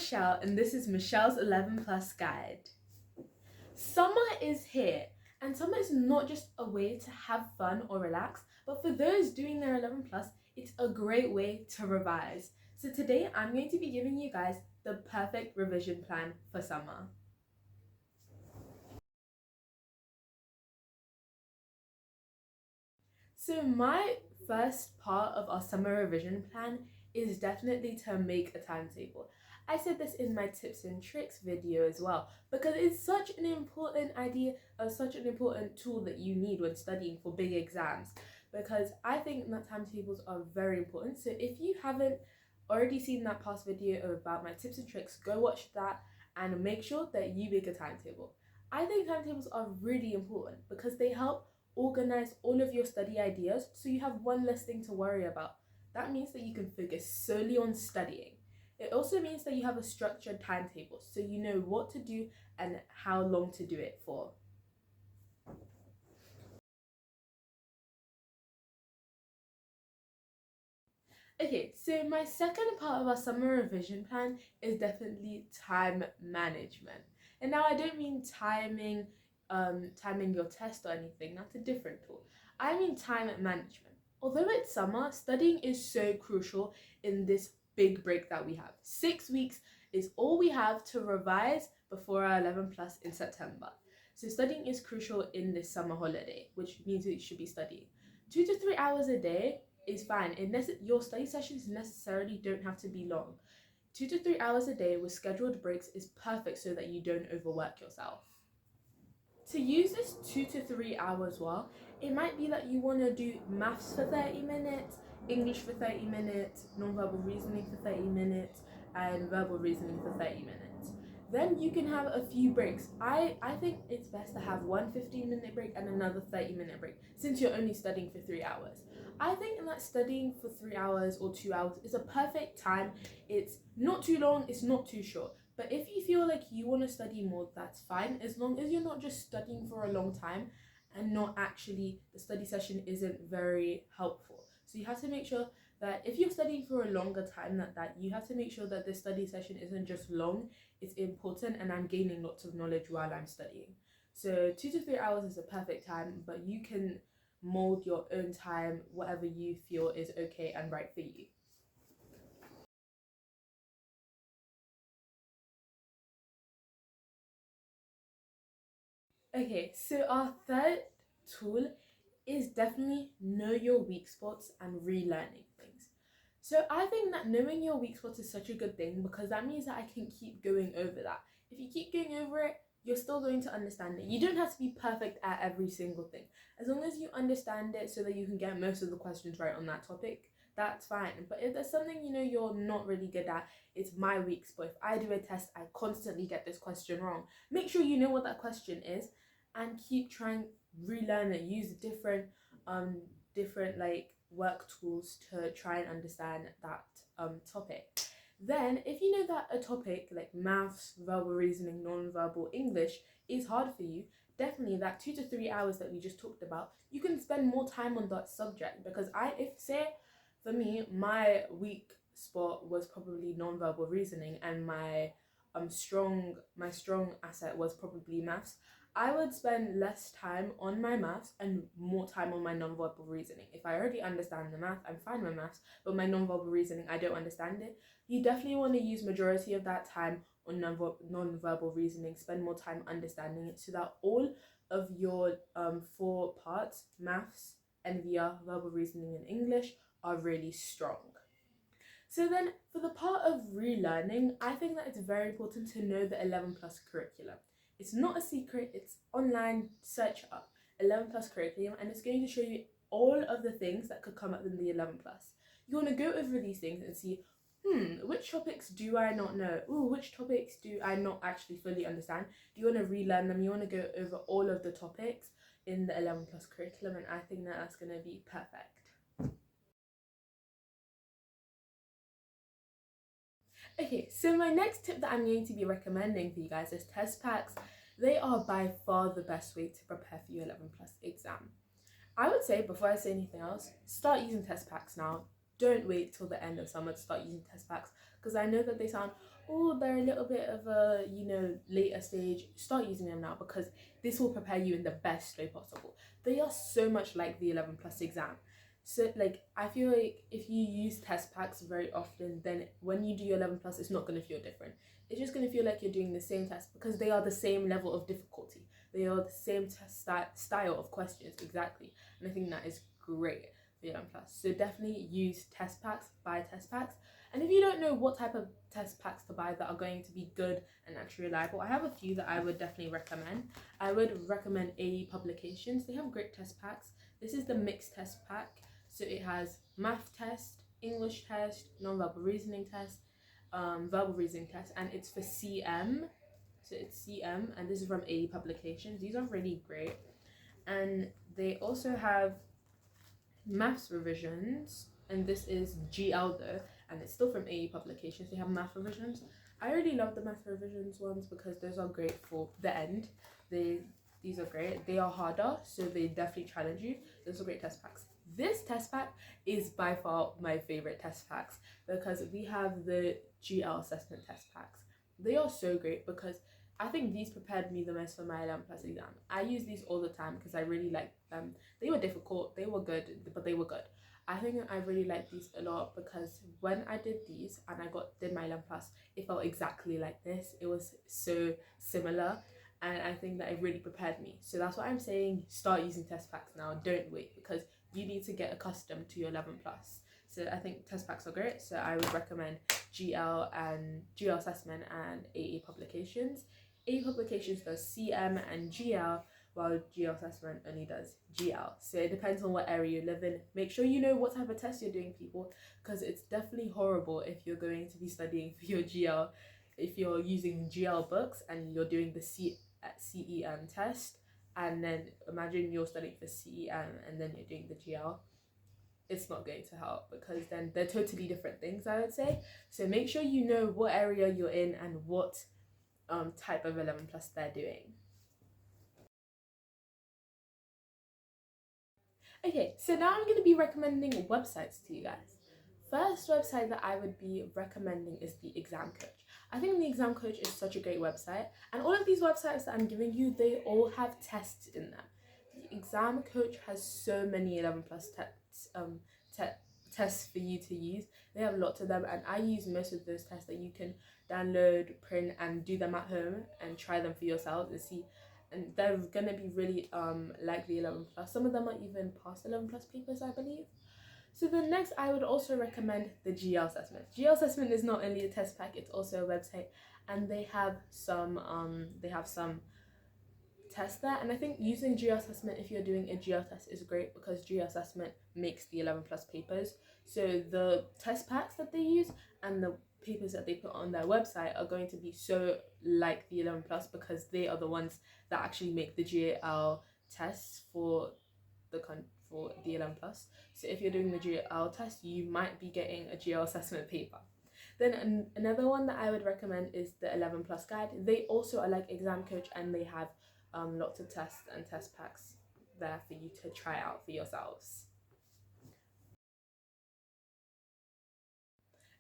Michelle, and this is Michelle's 11 Plus Guide. Summer is here, and summer is not just a way to have fun or relax, but for those doing their 11 Plus, it's a great way to revise. So today I'm going to be giving you guys the perfect revision plan for summer. So my first part of our summer revision plan is definitely to make a timetable. I said this in my tips and tricks video as well because it's such an important idea, such an important tool that you need when studying for big exams, because I think that timetables are very important. So if you haven't already seen that past video about my tips and tricks, go watch that and make sure that you make a timetable. I think timetables are really important because they help organize all of your study ideas so you have one less thing to worry about. That means that you can focus solely on studying. It also means that you have a structured timetable so you know what to do and how long to do it for. Okay, so my second part of our summer revision plan is definitely time management. And now I don't mean timing your test or anything, that's a different tool. I mean time management. Although it's summer, studying is so crucial in this big break that we have. 6 weeks is all we have to revise before our 11 plus in September. So studying is crucial in this summer holiday, which means that you should be studying 2 to 3 hours a day is fine. Your study sessions necessarily don't have to be long. 2 to 3 hours a day with scheduled breaks is perfect so that you don't overwork yourself. To use this 2 to 3 hours well, it might be that you want to do maths for 30 minutes, English for 30 minutes, non-verbal reasoning for 30 minutes, and verbal reasoning for 30 minutes. Then you can have a few breaks. I think it's best to have one 15-minute break and another 30-minute break since you're only studying for 3 hours. I think that studying for 3 hours or 2 hours is a perfect time. It's not too long, it's not too short. But if you feel like you want to study more, that's fine, as long as you're not just studying for a long time and not actually, the study session isn't very helpful. So you have to make sure that if you're studying for a longer time than that, you have to make sure that the study session isn't just long, it's important, and I'm gaining lots of knowledge while I'm studying. So 2 to 3 hours is a perfect time, but you can mold your own time, whatever you feel is okay and right for you. Okay, so our third tool is definitely know your weak spots and relearning things. So I think that knowing your weak spots is such a good thing because that means that I can keep going over that. If you keep going over it, you're still going to understand it. You don't have to be perfect at every single thing. As long as you understand it so that you can get most of the questions right on that topic, that's fine. But if there's something you're not really good at, it's my weak spot. If I do a test, I constantly get this question wrong. Make sure you know what that question is and keep trying, relearn it, use different like work tools to try and understand that topic. Then if you know that a topic like maths, verbal reasoning, non-verbal English is hard for you, definitely that 2 to 3 hours that we just talked about, you can spend more time on that subject. Because if say for me, my weak spot was probably non-verbal reasoning and my strong asset was probably maths, I would spend less time on my maths and more time on my non-verbal reasoning. If I already understand the math, I'm fine with maths, but my non-verbal reasoning, I don't understand it. You definitely want to use majority of that time on non-verbal reasoning, spend more time understanding it so that all of your 4 parts, maths, NVR, verbal reasoning, and English, are really strong. So then for the part of relearning, I think that it's very important to know the 11 plus curriculum. It's not a secret, it's online, search up 11 plus curriculum and it's going to show you all of the things that could come up in the 11 plus. You want to go over these things and see, which topics do I not know? Which topics do I not actually fully understand? Do you want to relearn them? You want to go over all of the topics in the 11 plus curriculum, and I think that that's going to be perfect. Okay, so my next tip that I'm going to be recommending for you guys is test packs. They are by far the best way to prepare for your 11 plus exam. I would say, before I say anything else, start using test packs now. don't wait till the end of summer to start using test packs, because I know that they sound, oh, they're a little bit of a, later stage. Start using them now, because this will prepare you in the best way possible. They are so much like the 11 plus exam. So like, I feel like if you use test packs very often, then when you do your 11 plus, it's not going to feel different. It's just going to feel like you're doing the same test, because they are the same level of difficulty. They are the same test style of questions, exactly. And I think that is great for 11 plus. So definitely use test packs, buy test packs. And if you don't know what type of test packs to buy that are going to be good and actually reliable, I have a few that I would definitely recommend. I would recommend AE Publications. They have great test packs. This is the mixed test pack. So it has math test, English test, non-verbal reasoning test, verbal reasoning test, and it's for CM. So it's CM, and this is from AE Publications. These are really great. And they also have maths revisions, and this is GL though, and it's still from AE Publications. They have math revisions. I really love the math revisions ones because those are great for the end. These are great. They are harder, so they definitely challenge you. Those are great test packs. This test pack is by far my favorite test packs, because we have the GL assessment test packs. They are so great because I think these prepared me the most for my 11 plus exam. I use these all the time because I really like them. They were difficult, they were good, but they were good. I think I really like these a lot because when I did these and I did my 11 plus, it felt exactly like this. It was so similar, and I think that it really prepared me. So that's why I'm saying start using test packs now. Don't wait, because you need to get accustomed to your 11 plus. So I think test packs are great. So I would recommend GL and GL assessment and AE Publications. AE Publications does CM and GL, while GL assessment only does GL. So it depends on what area you live in. Make sure you know what type of test you're doing, people, because it's definitely horrible if you're going to be studying for your GL, if you're using GL books and you're doing the CEM test, and then imagine you're studying for CEM and then you're doing the GL. It's not going to help, because then they're totally different things, I would say. So make sure you know what area you're in and what type of 11 plus they're doing. Okay, so now I'm going to be recommending websites to you guys. First website that I would be recommending is the Exam Coach. I think the Exam Coach is such a great website, and all of these websites that I'm giving you, they all have tests in them. The Exam Coach has so many 11 plus tests for you to use. They have lots of them, and I use most of those tests that you can download, print, and do them at home and try them for yourselves and see. And they're gonna be really like the 11 plus. Some of them are even past 11 plus papers, I believe. So the next, I would also recommend the GL assessment. GL assessment is not only a test pack, it's also a website, and they have some tests there. And I think using GL assessment, if you're doing a GL test, is great because GL assessment makes the 11 plus papers. So the test packs that they use and the papers that they put on their website are going to be so like the 11 plus, because they are the ones that actually make the GL tests for the 11 plus. So if you're doing the GL test, you might be getting a GL assessment paper. Then another one that I would recommend is the 11 plus guide. They also are like Exam Coach, and they have lots of tests and test packs there for you to try out for yourselves.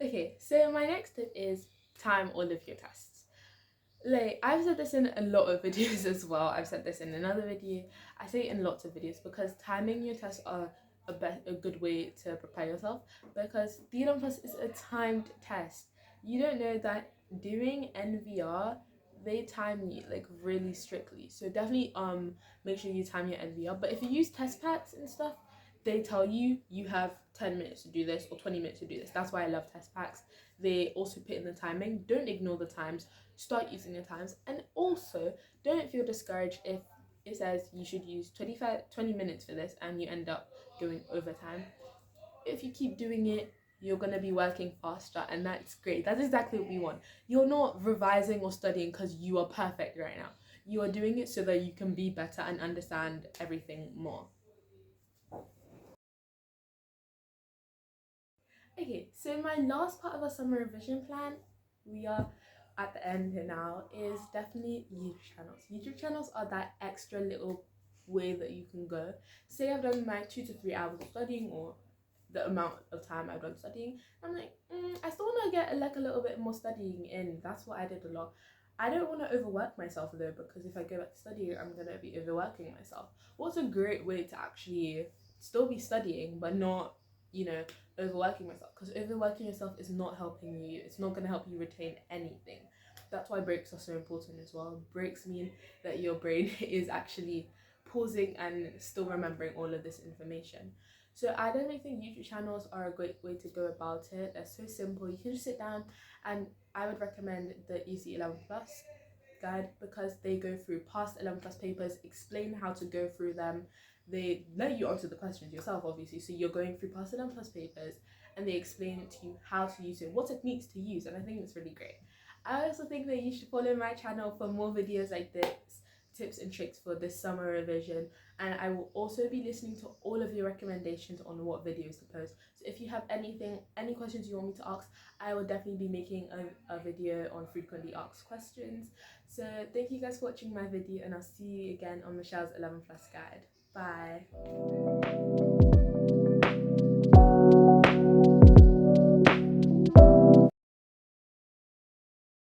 Okay, so my next tip is time all of your tests. Like, I've said this in a lot of videos as well. I've said this in another video. I say it in lots of videos because timing your tests are a good way to prepare yourself, because the 11 plus is a timed test. You don't know that doing NVR, they time you like really strictly. So definitely make sure you time your NVR. But if you use test packs and stuff, they tell you you have 10 minutes to do this or 20 minutes to do this. That's why I love test packs. They also put in the timing. Don't ignore the times. Start using the times. And also, don't feel discouraged if it says you should use 20 minutes for this and you end up going overtime. If you keep doing it, you're going to be working faster, and that's great. That's exactly what we want. You're not revising or studying because you are perfect right now. You are doing it so that you can be better and understand everything more. Okay, so my last part of our summer revision plan, we are at the end here now, is definitely YouTube channels. YouTube channels are that extra little way that you can go. Say I've done my 2 to 3 hours of studying, or the amount of time I've done studying. I'm like, I still want to get like a little bit more studying in. That's what I did a lot. I don't want to overwork myself though, because if I go back to studying, I'm gonna be overworking myself. What's a great way to actually still be studying but not, you know, overworking myself? Because overworking yourself is not helping you. It's not gonna help you retain anything. That's why breaks are so important as well. Breaks mean that your brain is actually pausing and still remembering all of this information. So I don't really think YouTube channels are a great way to go about it. They're so simple. You can just sit down, and I would recommend the Easy 11 Plus guide, because they go through past 11 plus papers, explain how to go through them. They let you answer the questions yourself, obviously. So you're going through past 11 plus papers, and they explain to you how to use it, what techniques to use, and I think it's really great. I also think that you should follow my channel for more videos like this, tips and tricks for this summer revision, and I will also be listening to all of your recommendations on what videos to post. So if you have any questions you want me to ask, I will definitely be making a video on frequently asked questions. So thank you guys for watching my video, and I'll see you again on Michelle's 11 Plus guide. Bye.